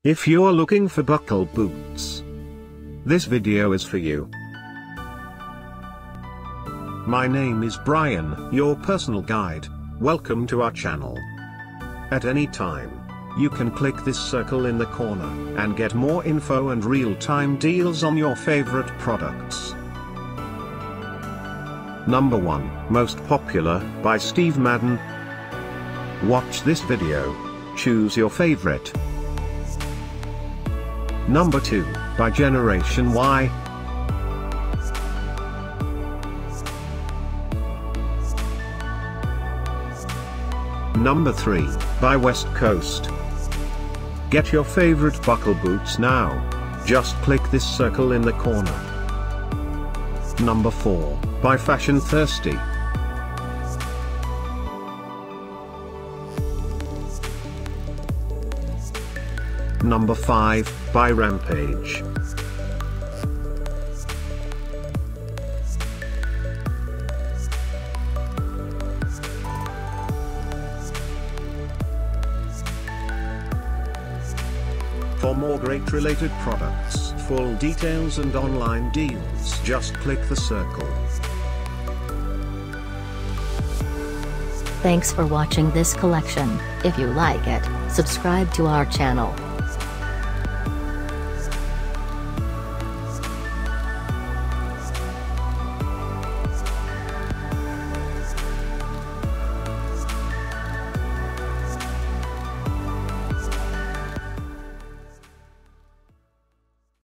If you're looking for buckle boots, this video is for you. My name is Brian, your personal guide. Welcome to our channel. At any time, you can click this circle in the corner and get more info and real-time deals on your favorite products. Number 1, Most Popular, by Steve Madden. Watch this video. Choose your favorite. Number 2, by Generation Y. Number 3, by WestCoast. Get your favorite buckle boots now. Just click this circle in the corner. Number 4, by Fashion Thirsty. Number 5, by Rampage. For more great related products, full details and online deals, just click the circle. Thanks for watching this collection. If you like it, subscribe to our channel.